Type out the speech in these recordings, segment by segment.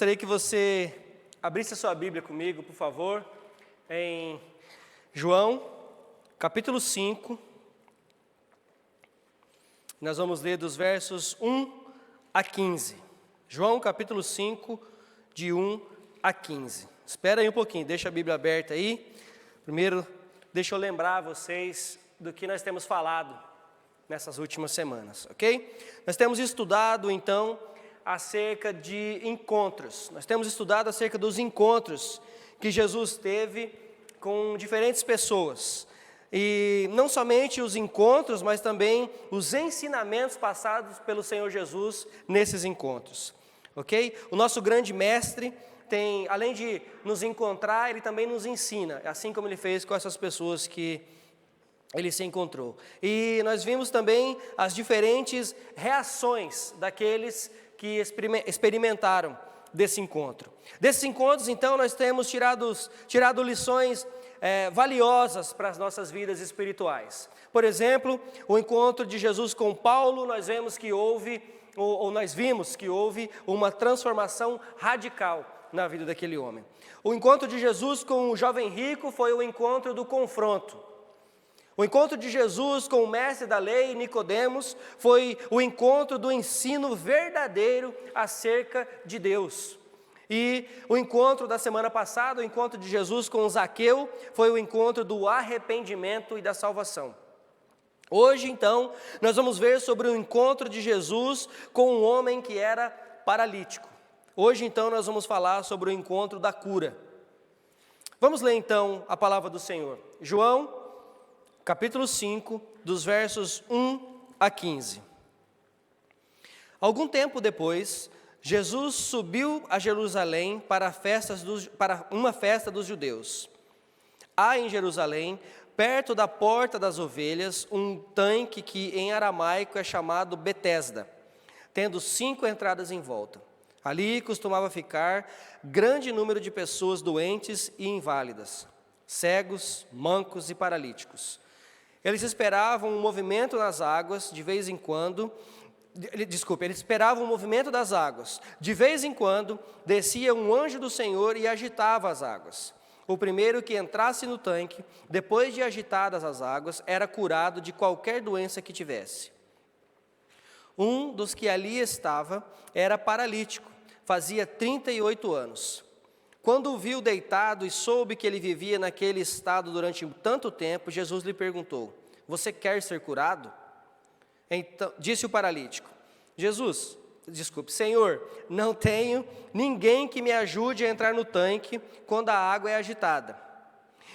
Gostaria que você abrisse a sua Bíblia comigo, por favor, em João, capítulo 5. Nós vamos ler dos versos 1 a 15. João, capítulo 5, de 1 a 15. Espera aí um pouquinho, deixa a Bíblia aberta aí. Primeiro, deixa eu lembrar vocês do que nós temos falado nessas últimas semanas, ok? Nós temos estudado, então, acerca de encontros. Nós temos estudado acerca dos encontros que Jesus teve com diferentes pessoas. E não somente os encontros, mas também os ensinamentos passados pelo Senhor Jesus nesses encontros, ok? O nosso grande mestre tem, além de nos encontrar, ele também nos ensina, assim como ele fez com essas pessoas que ele se encontrou. E nós vimos também as diferentes reações daqueles que experimentaram desse encontro. Desses encontros, então, nós temos tirado lições valiosas para as nossas vidas espirituais. Por exemplo, o encontro de Jesus com Paulo, nós vimos que houve uma transformação radical na vida daquele homem. O encontro de Jesus com o jovem rico foi o encontro do confronto. O encontro de Jesus com o mestre da lei, Nicodemos, foi o encontro do ensino verdadeiro acerca de Deus. E o encontro da semana passada, o encontro de Jesus com Zaqueu, foi o encontro do arrependimento e da salvação. Hoje, então, nós vamos ver sobre o encontro de Jesus com um homem que era paralítico. Hoje, então, nós vamos falar sobre o encontro da cura. Vamos ler, então, a palavra do Senhor. João, capítulo 5, dos versos 1 a 15. Algum tempo depois, Jesus subiu a Jerusalém para uma festa dos judeus. Há em Jerusalém, perto da porta das ovelhas, um tanque que em aramaico é chamado Betesda, tendo 5 entradas em volta. Ali costumava ficar grande número de pessoas doentes e inválidas, cegos, mancos e paralíticos. Eles esperavam um movimento nas águas, eles esperavam o movimento das águas. De vez em quando, descia um anjo do Senhor e agitava as águas. O primeiro que entrasse no tanque, depois de agitadas as águas, era curado de qualquer doença que tivesse. Um dos que ali estava era paralítico, fazia 38 anos. Quando o viu deitado e soube que ele vivia naquele estado durante tanto tempo, Jesus lhe perguntou: você quer ser curado? Então, disse o paralítico: Senhor, não tenho ninguém que me ajude a entrar no tanque quando a água é agitada.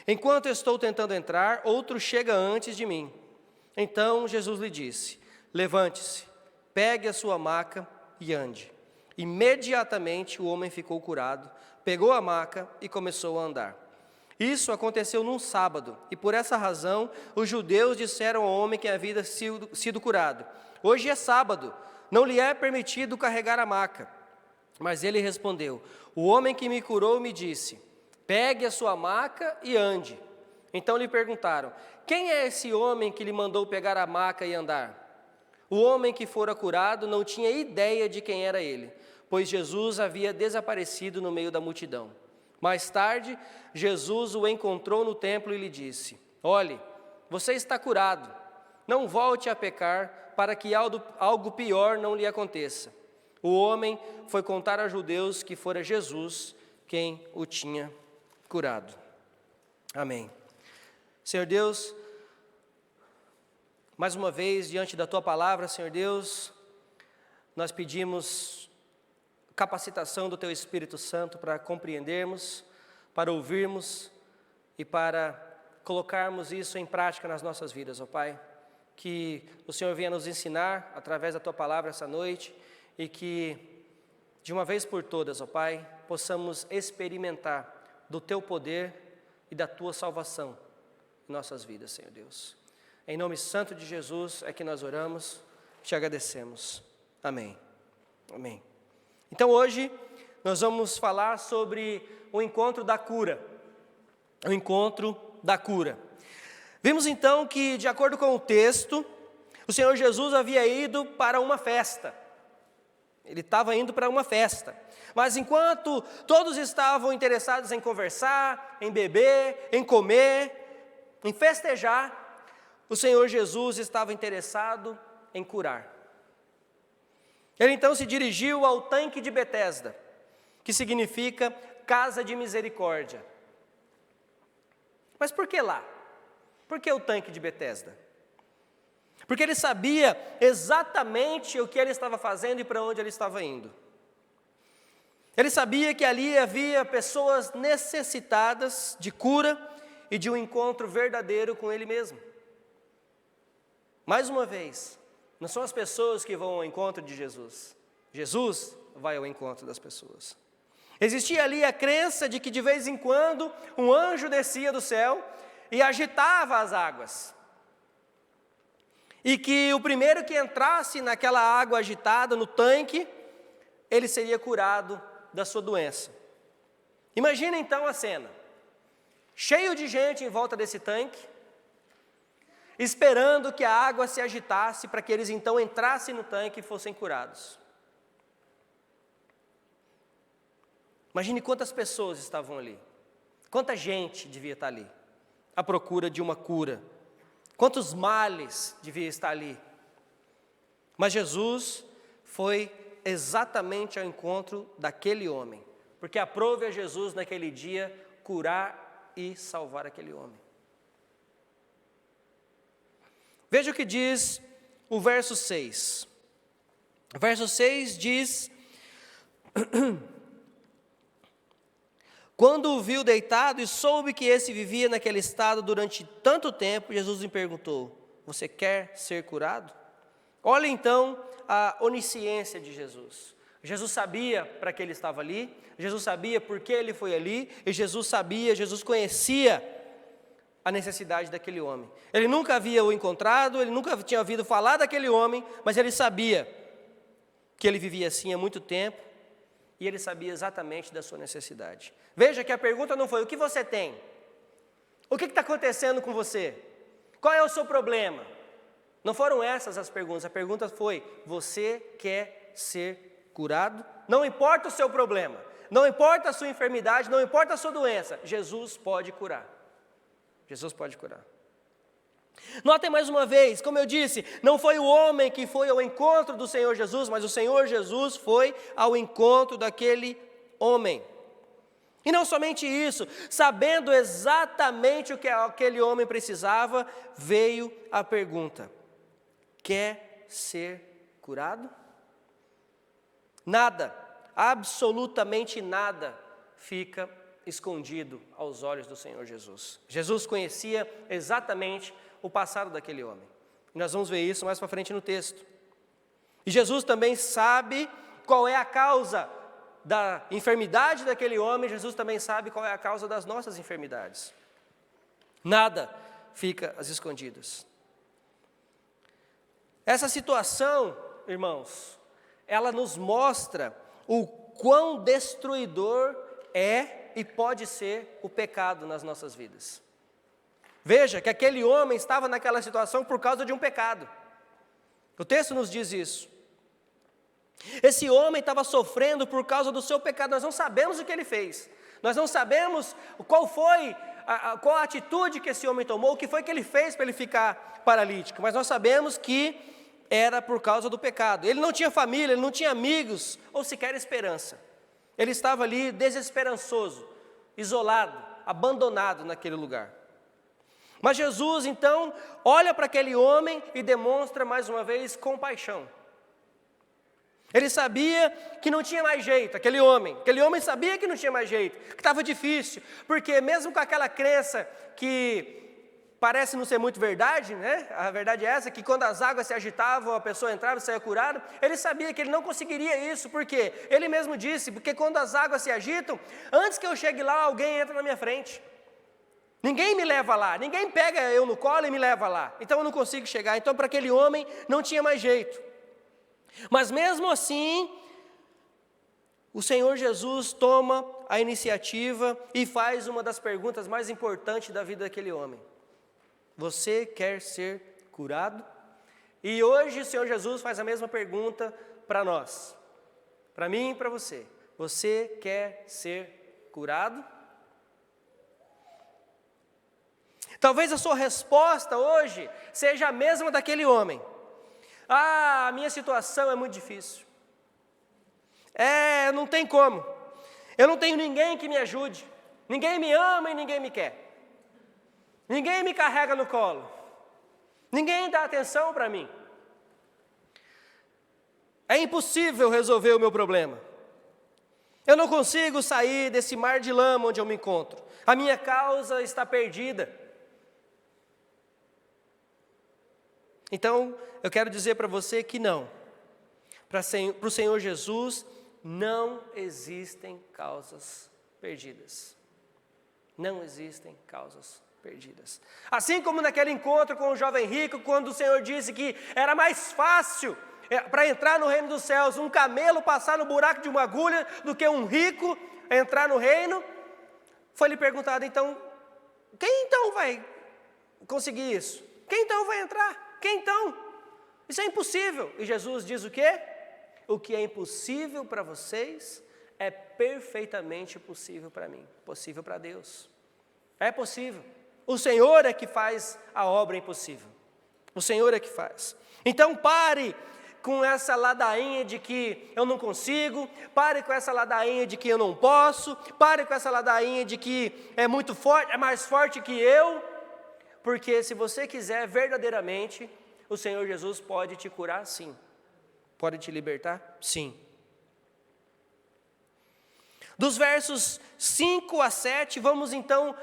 Enquanto estou tentando entrar, outro chega antes de mim. Então Jesus lhe disse: levante-se, pegue a sua maca e ande. Imediatamente o homem ficou curado, pegou a maca e começou a andar. Isso aconteceu num sábado, e por essa razão os judeus disseram ao homem que havia sido curado: hoje é sábado, não lhe é permitido carregar a maca. Mas ele respondeu: o homem que me curou me disse: pegue a sua maca e ande. Então lhe perguntaram: quem é esse homem que lhe mandou pegar a maca e andar? O homem que fora curado não tinha ideia de quem era ele, pois Jesus havia desaparecido no meio da multidão. Mais tarde, Jesus o encontrou no templo e lhe disse: olhe, você está curado, não volte a pecar, para que algo pior não lhe aconteça. O homem foi contar aos judeus que fora Jesus quem o tinha curado. Amém. Senhor Deus, mais uma vez, diante da Tua palavra, Senhor Deus, nós pedimos capacitação do Teu Espírito Santo para compreendermos, para ouvirmos e para colocarmos isso em prática nas nossas vidas, ó Pai. Que o Senhor venha nos ensinar através da Tua palavra essa noite e que, de uma vez por todas, ó Pai, possamos experimentar do Teu poder e da Tua salvação em nossas vidas, Senhor Deus. Em nome santo de Jesus é que nós oramos, te agradecemos. Amém. Amém. Então hoje nós vamos falar sobre o encontro da cura. O encontro da cura. Vimos então que, de acordo com o texto, o Senhor Jesus havia ido para uma festa. Ele estava indo para uma festa. Mas enquanto todos estavam interessados em conversar, em beber, em comer, em festejar, o Senhor Jesus estava interessado em curar. Ele então se dirigiu ao tanque de Betesda, que significa casa de misericórdia. Mas por que lá? Por que o tanque de Betesda? Porque ele sabia exatamente o que ele estava fazendo e para onde ele estava indo. Ele sabia que ali havia pessoas necessitadas de cura e de um encontro verdadeiro com ele mesmo. Mais uma vez, não são as pessoas que vão ao encontro de Jesus. Jesus vai ao encontro das pessoas. Existia ali a crença de que de vez em quando um anjo descia do céu e agitava as águas. E que o primeiro que entrasse naquela água agitada, no tanque, ele seria curado da sua doença. Imagina então a cena, cheio de gente em volta desse tanque, esperando que a água se agitasse para que eles então entrassem no tanque e fossem curados. Imagine quantas pessoas estavam ali, quanta gente devia estar ali, à procura de uma cura, quantos males devia estar ali. Mas Jesus foi exatamente ao encontro daquele homem, porque aprove a Jesus naquele dia curar e salvar aquele homem. Veja o que diz o verso 6. O verso 6 diz: quando o viu deitado e soube que esse vivia naquele estado durante tanto tempo, Jesus lhe perguntou: você quer ser curado? Olha então a onisciência de Jesus. Jesus sabia para que ele estava ali, Jesus sabia por que ele foi ali, e Jesus conhecia a necessidade daquele homem. Ele nunca havia o encontrado, ele nunca tinha ouvido falar daquele homem, mas ele sabia que ele vivia assim há muito tempo, e ele sabia exatamente da sua necessidade. Veja que a pergunta não foi: o que você tem? O que está acontecendo com você? Qual é o seu problema? Não foram essas as perguntas. A pergunta foi: você quer ser curado? Não importa o seu problema, não importa a sua enfermidade, não importa a sua doença, Jesus pode curar. Jesus pode curar. Notem mais uma vez, como eu disse, não foi o homem que foi ao encontro do Senhor Jesus, mas o Senhor Jesus foi ao encontro daquele homem. E não somente isso, sabendo exatamente o que aquele homem precisava, veio a pergunta: quer ser curado? Nada, absolutamente nada fica escondido aos olhos do Senhor Jesus. Jesus conhecia exatamente o passado daquele homem. E nós vamos ver isso mais para frente no texto. E Jesus também sabe qual é a causa da enfermidade daquele homem, Jesus também sabe qual é a causa das nossas enfermidades. Nada fica às escondidas. Essa situação, irmãos, ela nos mostra o quão destruidor é e pode ser o pecado nas nossas vidas. Veja que aquele homem estava naquela situação por causa de um pecado. O texto nos diz isso. Esse homem estava sofrendo por causa do seu pecado. Nós não sabemos o que ele fez. Nós não sabemos qual a atitude que esse homem tomou, o que foi que ele fez para ele ficar paralítico. Mas nós sabemos que era por causa do pecado. Ele não tinha família, ele não tinha amigos, ou sequer esperança. Ele estava ali desesperançoso, isolado, abandonado naquele lugar. Mas Jesus, então, olha para aquele homem e demonstra mais uma vez compaixão. Ele sabia que não tinha mais jeito, aquele homem sabia que não tinha mais jeito, que estava difícil, porque mesmo com aquela crença que parece não ser muito verdade, né? A verdade é essa, que quando as águas se agitavam, a pessoa entrava e saía curada, ele sabia que ele não conseguiria isso, porque ele mesmo disse, porque quando as águas se agitam, antes que eu chegue lá, alguém entra na minha frente. Ninguém me leva lá, ninguém pega eu no colo e me leva lá, então eu não consigo chegar. Então para aquele homem não tinha mais jeito. Mas mesmo assim, o Senhor Jesus toma a iniciativa e faz uma das perguntas mais importantes da vida daquele homem: você quer ser curado? E hoje o Senhor Jesus faz a mesma pergunta para nós: para mim e para você. Você quer ser curado? Talvez a sua resposta hoje seja a mesma daquele homem. A minha situação é muito difícil. Não tem como. Eu não tenho ninguém que me ajude. Ninguém me ama e ninguém me quer. Ninguém me carrega no colo. Ninguém dá atenção para mim. É impossível resolver o meu problema. Eu não consigo sair desse mar de lama onde eu me encontro. A minha causa está perdida. Então, eu quero dizer para você que não. Para o Senhor Jesus, não existem causas perdidas. Não existem causas perdidas. Assim como naquele encontro com o jovem rico, quando o Senhor disse que era mais fácil para entrar no reino dos céus um camelo passar no buraco de uma agulha do que um rico entrar no reino, foi-lhe perguntado, então, quem então vai conseguir isso? Quem então vai entrar? Quem então? Isso é impossível. E Jesus diz o quê? O que é impossível para vocês é perfeitamente possível para mim, possível para Deus. É possível. O Senhor é que faz a obra impossível. O Senhor é que faz. Então pare com essa ladainha de que eu não consigo, pare com essa ladainha de que eu não posso, pare com essa ladainha de que é muito forte, é mais forte que eu, porque se você quiser verdadeiramente, o Senhor Jesus pode te curar sim, pode te libertar sim. Dos versos 5 a 7, vamos então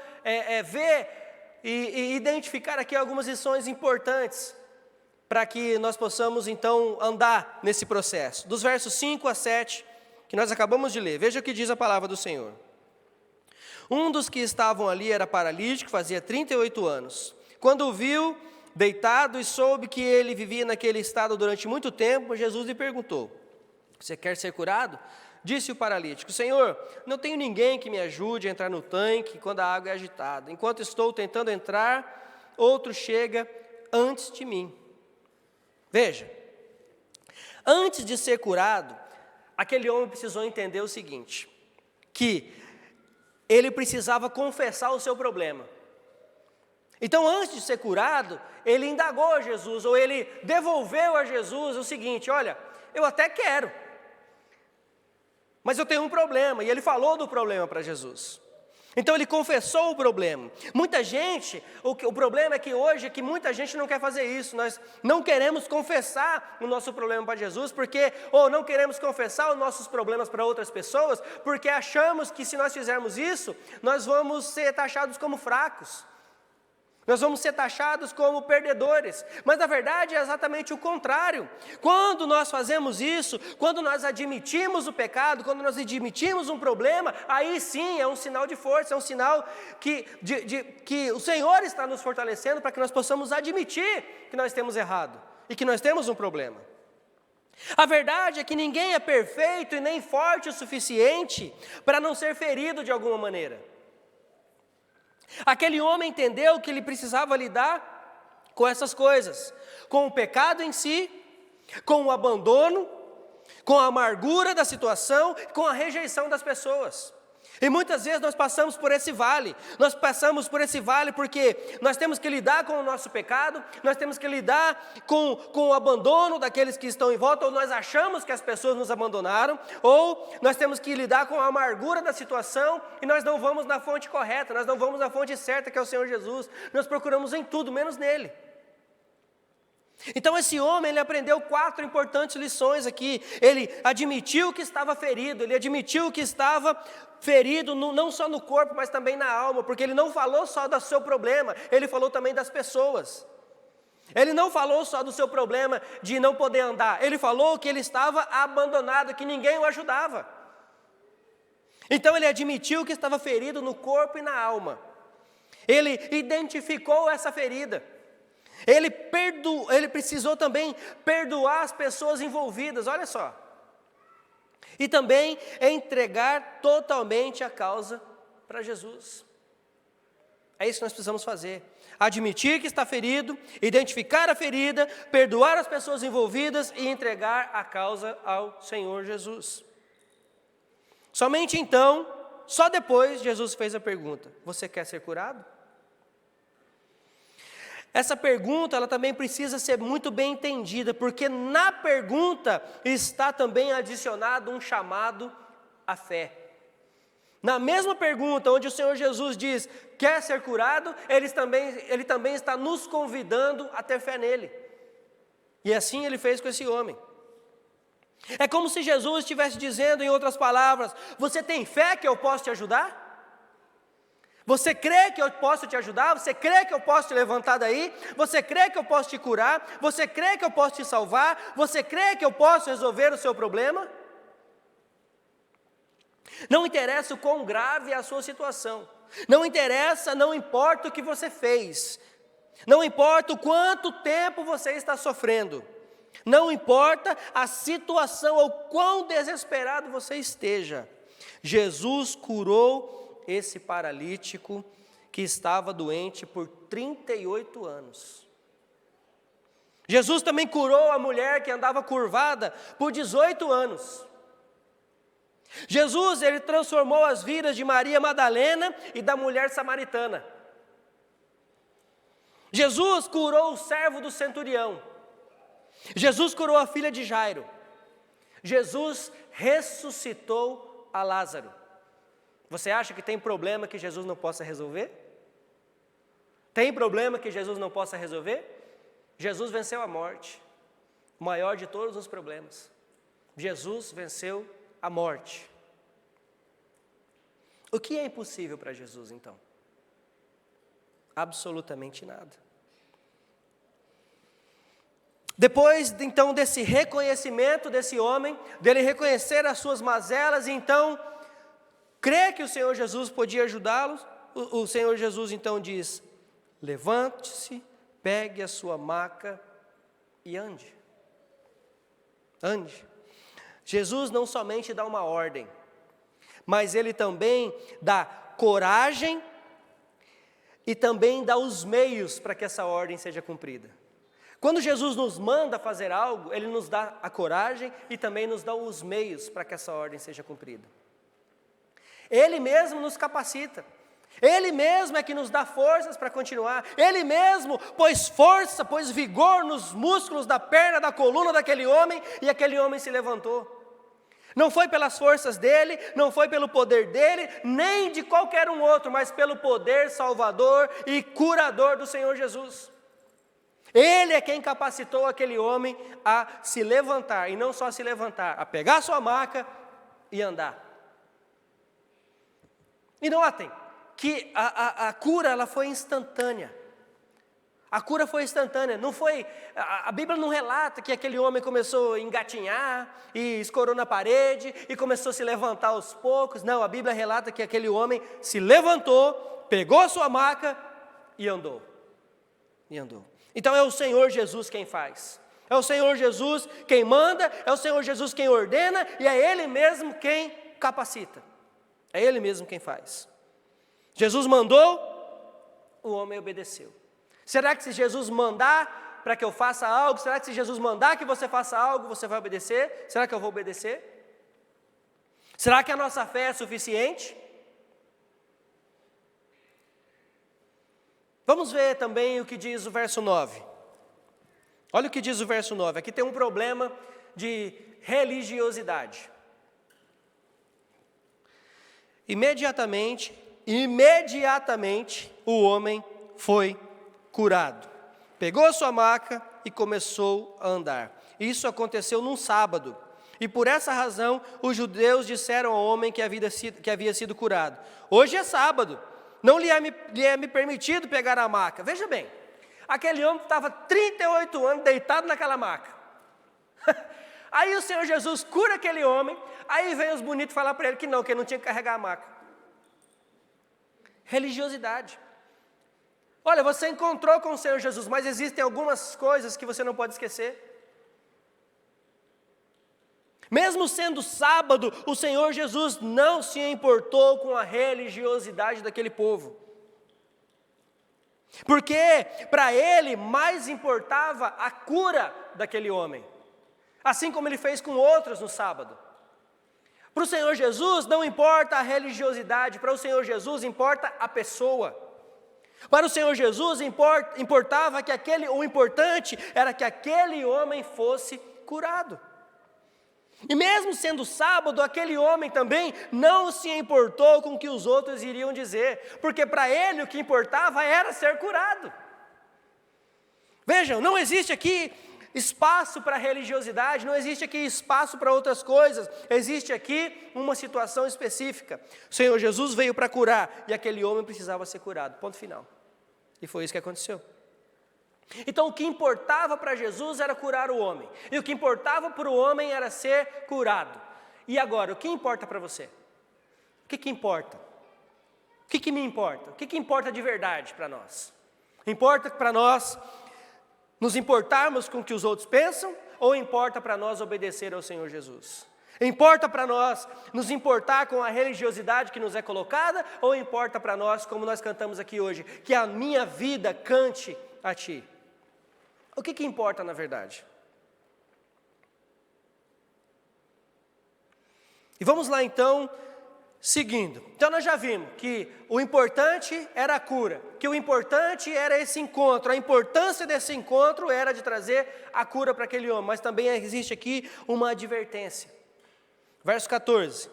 ver e identificar aqui algumas lições importantes, para que nós possamos então andar nesse processo. Dos versos 5 a 7, que nós acabamos de ler, veja o que diz a palavra do Senhor. Um dos que estavam ali era paralítico, fazia 38 anos. Quando o viu deitado e soube que ele vivia naquele estado durante muito tempo, Jesus lhe perguntou, você quer ser curado? Disse o paralítico, Senhor, não tenho ninguém que me ajude a entrar no tanque quando a água é agitada. Enquanto estou tentando entrar, outro chega antes de mim. Veja, antes de ser curado, aquele homem precisou entender o seguinte, que ele precisava confessar o seu problema. Então, antes de ser curado, ele indagou a Jesus, ou ele devolveu a Jesus o seguinte, olha, eu até quero, mas eu tenho um problema, e ele falou do problema para Jesus. Então ele confessou o problema. Muita gente, o problema é que hoje, que muita gente não quer fazer isso, nós não queremos confessar o nosso problema para Jesus, ou não queremos confessar os nossos problemas para outras pessoas, porque achamos que se nós fizermos isso, nós vamos ser taxados como fracos. Nós vamos ser taxados como perdedores, mas na verdade é exatamente o contrário. Quando nós fazemos isso, quando nós admitimos o pecado, quando nós admitimos um problema, aí sim é um sinal de força, é um sinal que o Senhor está nos fortalecendo para que nós possamos admitir que nós temos errado e que nós temos um problema. A verdade é que ninguém é perfeito e nem forte o suficiente para não ser ferido de alguma maneira. Aquele homem entendeu que ele precisava lidar com essas coisas, com o pecado em si, com o abandono, com a amargura da situação, com a rejeição das pessoas. E muitas vezes nós passamos por esse vale, porque nós temos que lidar com o nosso pecado, nós temos que lidar com o abandono daqueles que estão em volta, ou nós achamos que as pessoas nos abandonaram, ou nós temos que lidar com a amargura da situação, e nós não vamos na fonte correta, nós não vamos na fonte certa que é o Senhor Jesus, nós procuramos em tudo, menos nele. Então esse homem, ele aprendeu 4 importantes lições aqui. Ele admitiu que estava ferido, ele admitiu que estava ferido não só no corpo, mas também na alma, porque ele não falou só do seu problema, ele falou também das pessoas. Ele não falou só do seu problema de não poder andar, ele falou que ele estava abandonado, que ninguém o ajudava. Então ele admitiu que estava ferido no corpo e na alma. Ele identificou essa ferida. Ele precisou também perdoar as pessoas envolvidas, olha só. E também entregar totalmente a causa para Jesus. É isso que nós precisamos fazer. Admitir que está ferido, identificar a ferida, perdoar as pessoas envolvidas e entregar a causa ao Senhor Jesus. Somente então, só depois, Jesus fez a pergunta: você quer ser curado? Essa pergunta, ela também precisa ser muito bem entendida, porque na pergunta está também adicionado um chamado à fé. Na mesma pergunta, onde o Senhor Jesus diz, quer ser curado, ele também está nos convidando a ter fé nele. E assim ele fez com esse homem. É como se Jesus estivesse dizendo, em outras palavras, você tem fé que eu posso te ajudar? Você crê que eu posso te ajudar? Você crê que eu posso te levantar daí? Você crê que eu posso te curar? Você crê que eu posso te salvar? Você crê que eu posso resolver o seu problema? Não interessa o quão grave é a sua situação. Não importa o que você fez. Não importa o quanto tempo você está sofrendo. Não importa a situação ou quão desesperado você esteja. Jesus curou esse paralítico que estava doente por 38 anos. Jesus também curou a mulher que andava curvada por 18 anos. Jesus, ele transformou as vidas de Maria Madalena e da mulher samaritana. Jesus curou o servo do centurião. Jesus curou a filha de Jairo. Jesus ressuscitou a Lázaro. Você acha que tem problema que Jesus não possa resolver? Tem problema que Jesus não possa resolver? Jesus venceu a morte, o maior de todos os problemas. Jesus venceu a morte. O que é impossível para Jesus, então? Absolutamente nada. Depois, então, desse reconhecimento desse homem, dele reconhecer as suas mazelas, e então crê que o Senhor Jesus podia ajudá-los, o Senhor Jesus então diz, levante-se, pegue a sua maca e ande. Ande. Jesus não somente dá uma ordem, mas ele também dá coragem e também dá os meios para que essa ordem seja cumprida. Quando Jesus nos manda fazer algo, ele nos dá a coragem e também nos dá os meios para que essa ordem seja cumprida. Ele mesmo nos capacita. Ele mesmo é que nos dá forças para continuar. Ele mesmo pôs força, pôs vigor nos músculos da perna, da coluna daquele homem, e aquele homem se levantou. Não foi pelas forças dele, não foi pelo poder dele, nem de qualquer um outro, mas pelo poder salvador e curador do Senhor Jesus. Ele é quem capacitou aquele homem a se levantar, e não só se levantar, a pegar sua maca e andar. E notem que a cura ela foi instantânea. A cura foi instantânea, não foi, a Bíblia não relata que aquele homem começou a engatinhar e escorou na parede e começou a se levantar aos poucos. Não, a Bíblia relata que aquele homem se levantou, pegou a sua maca e andou. Então é o Senhor Jesus quem faz. É o Senhor Jesus quem manda, é o Senhor Jesus quem ordena e é Ele mesmo quem capacita. É Ele mesmo quem faz. Jesus mandou, o homem obedeceu. Será que se Jesus mandar para que eu faça algo, será que se Jesus mandar que você faça algo, você vai obedecer? Será que eu vou obedecer? Será que a nossa fé é suficiente? Vamos ver também o que diz o verso 9. Olha o que diz o verso 9. Aqui tem um problema de religiosidade. Imediatamente, o homem foi curado. Pegou a sua maca e começou a andar. Isso aconteceu num sábado. E por essa razão, os judeus disseram ao homem que havia sido curado: hoje é sábado, não lhe é permitido pegar a maca. Veja bem, aquele homem estava 38 anos deitado naquela maca. Aí o Senhor Jesus cura aquele homem, aí vem os bonitos falar para ele que ele não tinha que carregar a maca. Religiosidade. Olha, você encontrou com o Senhor Jesus, mas existem algumas coisas que você não pode esquecer. Mesmo sendo sábado, o Senhor Jesus não se importou com a religiosidade daquele povo. Porque para ele mais importava a cura daquele homem. Assim como ele fez com outros no sábado. Para o Senhor Jesus não importa a religiosidade, para o Senhor Jesus importa a pessoa. Para o Senhor Jesus importava que o importante era que aquele homem fosse curado. E mesmo sendo sábado, aquele homem também não se importou com o que os outros iriam dizer, porque para ele o que importava era ser curado. Vejam, não existe aqui espaço para religiosidade, não existe aqui espaço para outras coisas, existe aqui uma situação específica. O Senhor Jesus veio para curar, e aquele homem precisava ser curado, ponto final. E foi isso que aconteceu. Então o que importava para Jesus era curar o homem, e o que importava para o homem era ser curado. E agora, o que importa para você? O que importa? O que me importa? O que importa de verdade para nós? Importa para nós nos importarmos com o que os outros pensam, ou importa para nós obedecer ao Senhor Jesus? Importa para nós nos importar com a religiosidade que nos é colocada, ou importa para nós, como nós cantamos aqui hoje, que a minha vida cante a Ti? O que importa na verdade? E vamos lá então, seguindo. Então nós já vimos que o importante era a cura, que o importante era esse encontro, a importância desse encontro era de trazer a cura para aquele homem, mas também existe aqui uma advertência. Verso 14.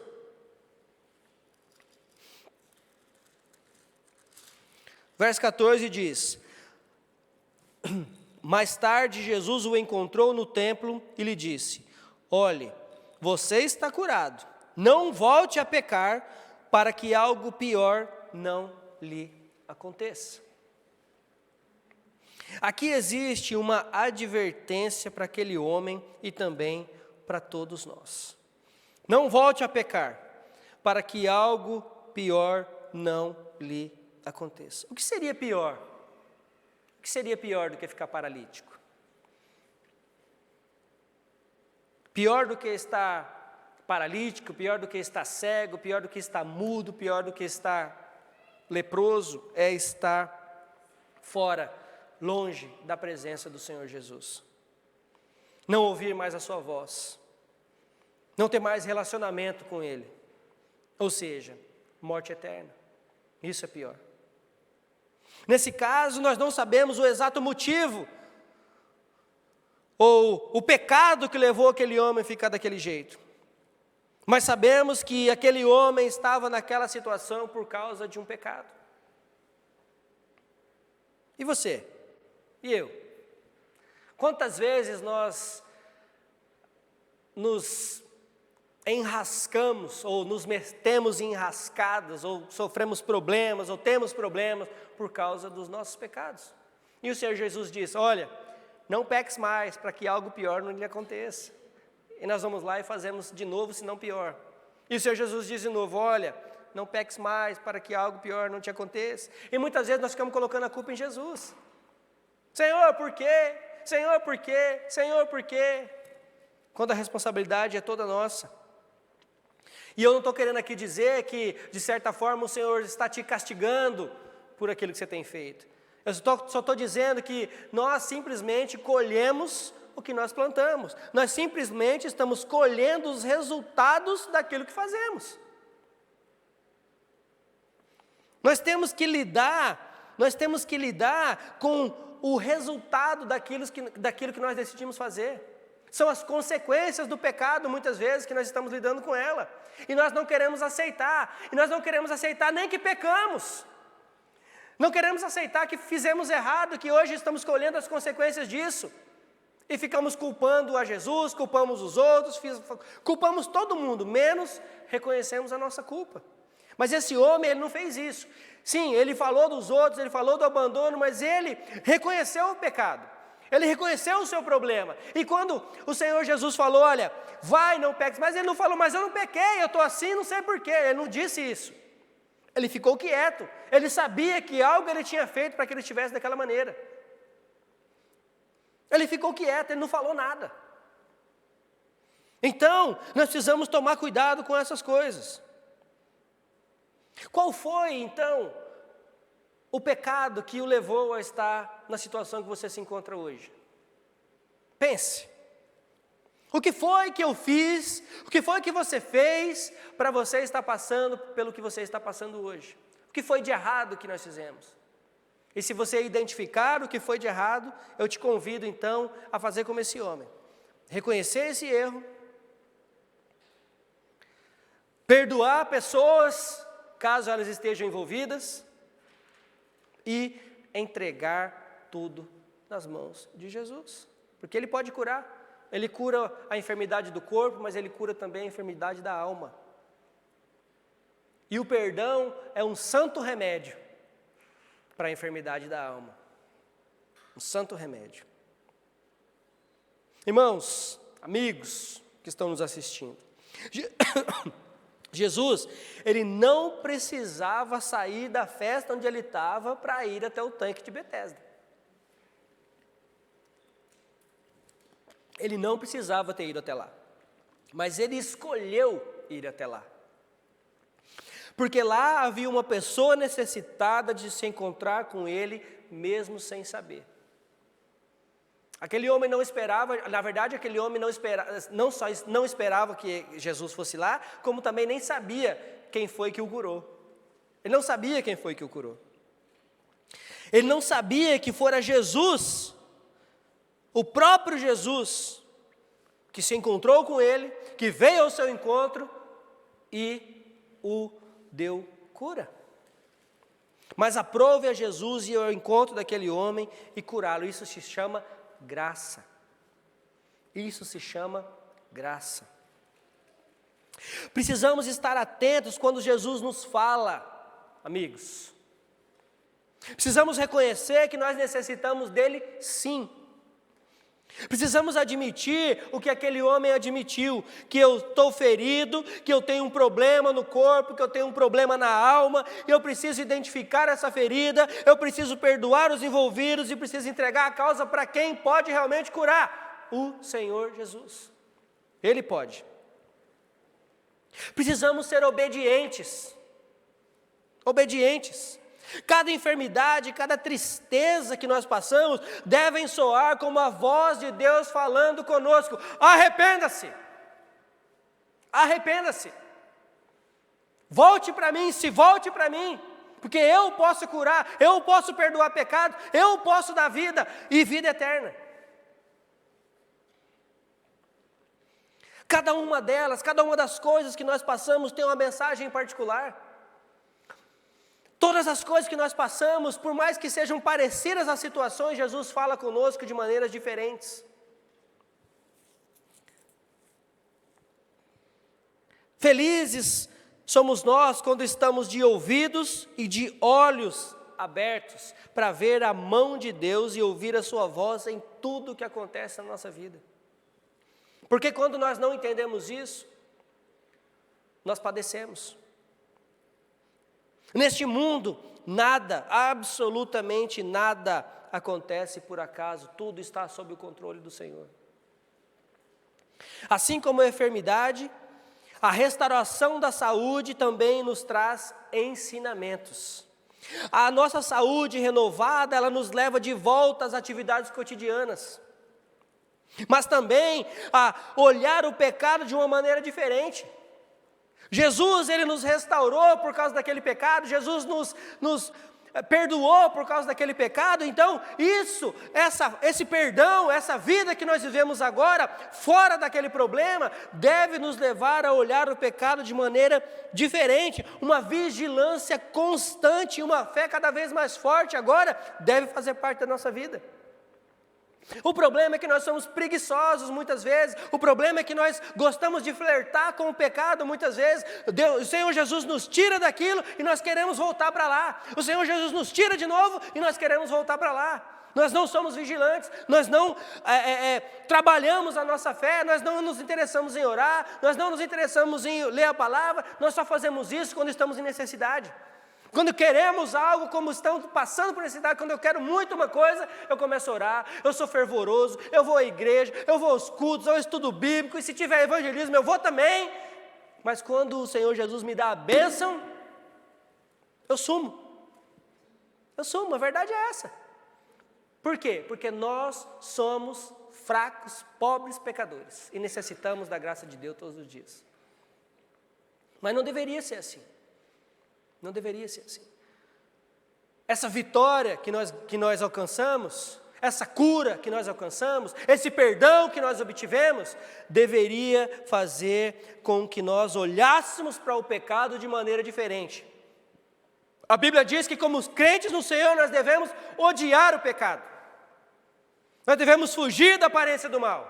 Verso 14 diz: mais tarde Jesus o encontrou no templo e lhe disse: olhe, você está curado, não volte a pecar, para que algo pior não lhe aconteça. Aqui existe uma advertência para aquele homem e também para todos nós. Não volte a pecar, para que algo pior não lhe aconteça. O que seria pior? O que seria pior do que ficar paralítico? Pior do que estar paralítico, pior do que estar cego, pior do que estar mudo, pior do que estar leproso, é estar fora, longe da presença do Senhor Jesus. Não ouvir mais a sua voz, não ter mais relacionamento com Ele, ou seja, morte eterna. Isso é pior. Nesse caso, nós não sabemos o exato motivo, ou o pecado que levou aquele homem a ficar daquele jeito. Mas sabemos que aquele homem estava naquela situação por causa de um pecado. E você? E eu? Quantas vezes nós nos enrascamos, ou nos metemos em enrascadas, ou sofremos problemas, ou temos problemas por causa dos nossos pecados? E o Senhor Jesus diz: olha, não peques mais, para que algo pior não lhe aconteça. E nós vamos lá e fazemos de novo, se não pior. E o Senhor Jesus diz de novo: olha, não peques mais, para que algo pior não te aconteça. E muitas vezes nós ficamos colocando a culpa em Jesus. Senhor, por quê? Senhor, por quê? Senhor, por quê? Quando a responsabilidade é toda nossa. E eu não estou querendo aqui dizer que, de certa forma, o Senhor está te castigando por aquilo que você tem feito. Eu só estou dizendo que nós simplesmente colhemos o que nós plantamos. Nós simplesmente estamos colhendo os resultados daquilo que fazemos. Nós temos que lidar com o resultado daquilo que nós decidimos fazer. São as consequências do pecado, muitas vezes, que nós estamos lidando com ela. E nós não queremos aceitar. E nós não queremos aceitar nem que pecamos. Não queremos aceitar que fizemos errado, que hoje estamos colhendo as consequências disso. E ficamos culpando a Jesus, culpamos os outros, culpamos todo mundo, menos reconhecemos a nossa culpa. Mas esse homem, ele não fez isso. Sim, ele falou dos outros, ele falou do abandono, mas ele reconheceu o pecado. Ele reconheceu o seu problema. E quando o Senhor Jesus falou: olha, vai, não peques, mas ele não falou: mas eu não pequei, eu estou assim, não sei porquê. Ele não disse isso. Ele ficou quieto. Ele sabia que algo ele tinha feito para que ele estivesse daquela maneira. Ele ficou quieto, ele não falou nada. Então, nós precisamos tomar cuidado com essas coisas. Qual foi, então, o pecado que o levou a estar na situação que você se encontra hoje? Pense. O que foi que eu fiz? O que foi que você fez para você estar passando pelo que você está passando hoje? O que foi de errado que nós fizemos? E se você identificar o que foi de errado, eu te convido então a fazer como esse homem. Reconhecer esse erro, perdoar pessoas, caso elas estejam envolvidas, e entregar tudo nas mãos de Jesus. Porque Ele pode curar. Ele cura a enfermidade do corpo, mas Ele cura também a enfermidade da alma. E o perdão é um santo remédio para a enfermidade da alma. Um santo remédio. Irmãos, amigos que estão nos assistindo, Jesus, Ele não precisava sair da festa onde Ele estava para ir até o tanque de Betesda. Ele não precisava ter ido até lá, mas Ele escolheu ir até lá. Porque lá havia uma pessoa necessitada de se encontrar com Ele, mesmo sem saber. Aquele homem não esperava, na verdade aquele homem não só não esperava que Jesus fosse lá, como também nem sabia quem foi que o curou. Ele não sabia quem foi que o curou. Ele não sabia que fora Jesus, o próprio Jesus, que se encontrou com ele, que veio ao seu encontro e o deu cura. Mas aprove a Jesus ir ao encontro daquele homem e curá-lo. Isso se chama graça. Isso se chama graça. Precisamos estar atentos quando Jesus nos fala, amigos. Precisamos reconhecer que nós necessitamos dele, sim. Precisamos admitir o que aquele homem admitiu, que eu estou ferido, que eu tenho um problema no corpo, que eu tenho um problema na alma, e eu preciso identificar essa ferida, eu preciso perdoar os envolvidos e preciso entregar a causa para quem pode realmente curar, o Senhor Jesus. Ele pode. Precisamos ser obedientes. Obedientes. Cada enfermidade, cada tristeza que nós passamos devem soar como a voz de Deus falando conosco: arrependa-se, arrependa-se, volte para mim, se volte para mim, porque eu posso curar, eu posso perdoar pecado, eu posso dar vida e vida eterna. Cada uma delas, cada uma das coisas que nós passamos tem uma mensagem em particular. Todas as coisas que nós passamos, por mais que sejam parecidas as situações, Jesus fala conosco de maneiras diferentes. Felizes somos nós quando estamos de ouvidos e de olhos abertos para ver a mão de Deus e ouvir a sua voz em tudo o que acontece na nossa vida. Porque quando nós não entendemos isso, nós padecemos. Neste mundo, nada, absolutamente nada acontece por acaso, tudo está sob o controle do Senhor. Assim como a enfermidade, a restauração da saúde também nos traz ensinamentos. A nossa saúde renovada, ela nos leva de volta às atividades cotidianas, mas também a olhar o pecado de uma maneira diferente. Jesus, Ele nos restaurou por causa daquele pecado, Jesus nos perdoou por causa daquele pecado, então esse perdão, essa vida que nós vivemos agora, fora daquele problema, deve nos levar a olhar o pecado de maneira diferente, uma vigilância constante, uma fé cada vez mais forte agora, deve fazer parte da nossa vida. O problema é que nós somos preguiçosos muitas vezes, o problema é que nós gostamos de flertar com o pecado muitas vezes. O Senhor Jesus nos tira daquilo e nós queremos voltar para lá, o Senhor Jesus nos tira de novo e nós queremos voltar para lá. Nós não somos vigilantes, nós não trabalhamos a nossa fé, nós não nos interessamos em orar, nós não nos interessamos em ler a palavra, nós só fazemos isso quando estamos em necessidade. Quando queremos algo, como estamos passando por necessidade, quando eu quero muito uma coisa, eu começo a orar, eu sou fervoroso, eu vou à igreja, eu vou aos cultos, eu estudo bíblico, e se tiver evangelismo eu vou também, mas quando o Senhor Jesus me dá a bênção, eu sumo, a verdade é essa. Por quê? Porque nós somos fracos, pobres pecadores e necessitamos da graça de Deus todos os dias. Mas não deveria ser assim. Não deveria ser assim. Essa vitória que nós alcançamos, essa cura que nós alcançamos, esse perdão que nós obtivemos, deveria fazer com que nós olhássemos para o pecado de maneira diferente. A Bíblia diz que como crentes no Senhor nós devemos odiar o pecado. Nós devemos fugir da aparência do mal.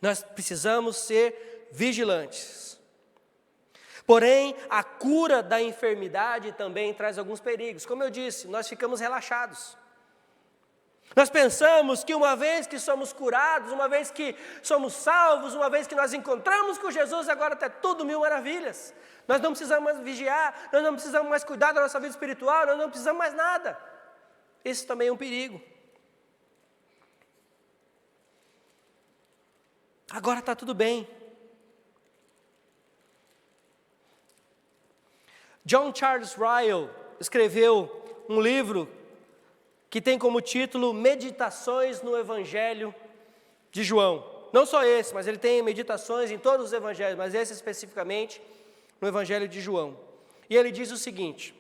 Nós precisamos ser vigilantes. Porém, a cura da enfermidade também traz alguns perigos. Como eu disse, nós ficamos relaxados. Nós pensamos que uma vez que somos curados, uma vez que somos salvos, uma vez que nós encontramos com Jesus, agora está tudo mil maravilhas. Nós não precisamos mais vigiar, nós não precisamos mais cuidar da nossa vida espiritual, nós não precisamos mais nada. Esse também é um perigo. Agora está tudo bem. John Charles Ryle escreveu um livro que tem como título Meditações no Evangelho de João. Não só esse, mas ele tem meditações em todos os evangelhos, mas esse especificamente no Evangelho de João. E ele diz o seguinte: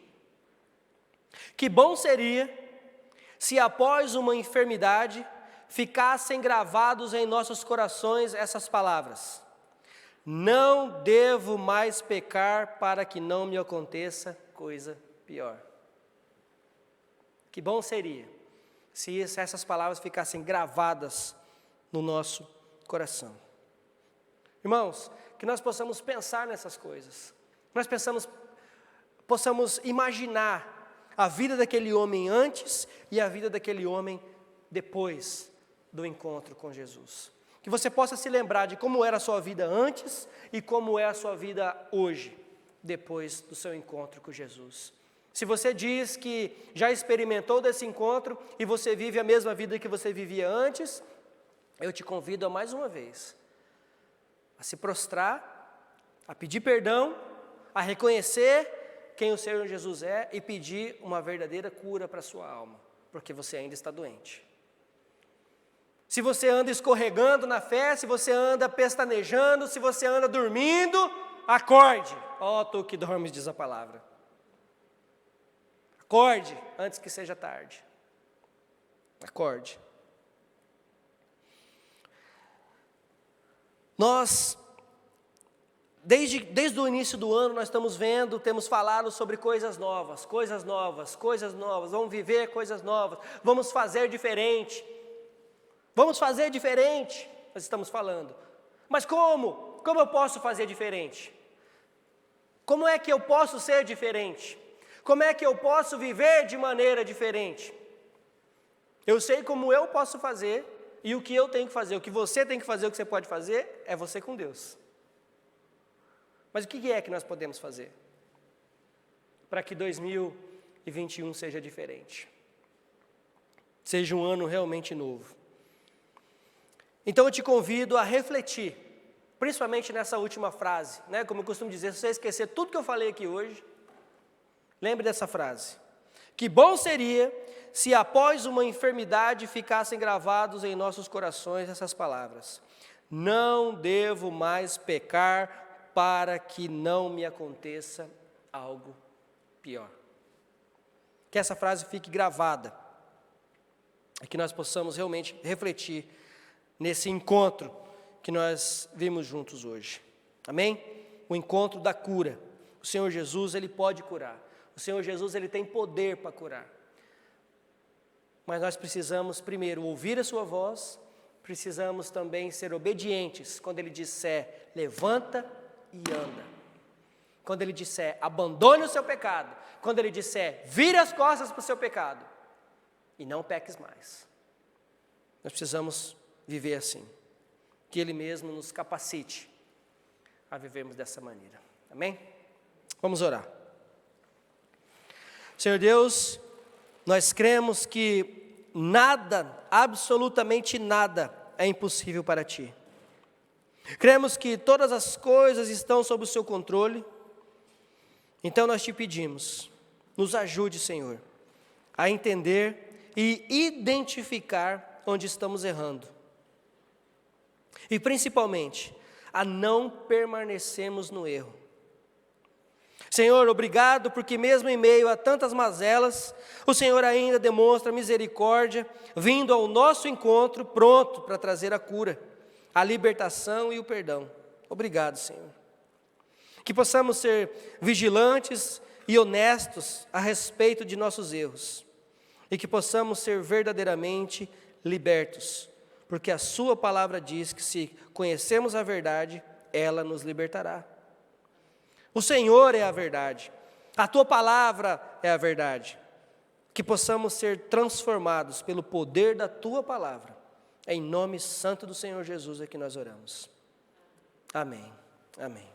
que bom seria se após uma enfermidade ficassem gravados em nossos corações essas palavras: não devo mais pecar para que não me aconteça coisa pior. Que bom seria se essas palavras ficassem gravadas no nosso coração. Irmãos, que nós possamos pensar nessas coisas. Nós possamos imaginar a vida daquele homem antes e a vida daquele homem depois do encontro com Jesus. Que você possa se lembrar de como era a sua vida antes e como é a sua vida hoje, depois do seu encontro com Jesus. Se você diz que já experimentou desse encontro e você vive a mesma vida que você vivia antes, eu te convido a mais uma vez a se prostrar, a pedir perdão, a reconhecer quem o Senhor Jesus é e pedir uma verdadeira cura para a sua alma, porque você ainda está doente. Se você anda escorregando na fé, se você anda pestanejando, se você anda dormindo, acorde. Ó, tu que dormes, diz a palavra. Acorde antes que seja tarde. Acorde. Nós, desde o início do ano, nós estamos vendo, temos falado sobre coisas novas. Vamos viver coisas novas. Vamos fazer diferente. Vamos fazer diferente, nós estamos falando. Mas como? Como eu posso fazer diferente? Como é que eu posso ser diferente? Como é que eu posso viver de maneira diferente? Eu sei como eu posso fazer e o que eu tenho que fazer. O que você tem que fazer, o que você pode fazer, é você com Deus. Mas o que é que nós podemos fazer para que 2021 seja diferente? Seja um ano realmente novo. Então eu te convido a refletir, principalmente nessa última frase, né? Como eu costumo dizer, se você esquecer tudo que eu falei aqui hoje, lembre dessa frase: que bom seria se após uma enfermidade ficassem gravados em nossos corações essas palavras: não devo mais pecar para que não me aconteça algo pior. Que essa frase fique gravada e que nós possamos realmente refletir nesse encontro que nós vimos juntos hoje. Amém? O encontro da cura. O Senhor Jesus, Ele pode curar. O Senhor Jesus, Ele tem poder para curar. Mas nós precisamos primeiro ouvir a sua voz, precisamos também ser obedientes quando Ele disser levanta e anda. Quando Ele disser abandone o seu pecado, quando Ele disser vire as costas para o seu pecado e não peques mais. Nós precisamos viver assim, que Ele mesmo nos capacite a vivermos dessa maneira. Amém? Vamos orar. Senhor Deus, nós cremos que nada, absolutamente nada, é impossível para Ti. Cremos que todas as coisas estão sob o Seu controle. Então nós Te pedimos, nos ajude, Senhor, a entender e identificar onde estamos errando. E principalmente, a não permanecermos no erro. Senhor, obrigado porque mesmo em meio a tantas mazelas, o Senhor ainda demonstra misericórdia, vindo ao nosso encontro, pronto para trazer a cura, a libertação e o perdão. Obrigado, Senhor. Que possamos ser vigilantes e honestos a respeito de nossos erros, e que possamos ser verdadeiramente libertos, porque a sua palavra diz que se conhecermos a verdade, ela nos libertará. O Senhor é a verdade, a tua palavra é a verdade. Que possamos ser transformados pelo poder da tua palavra. Em nome santo do Senhor Jesus é que nós oramos. Amém. Amém.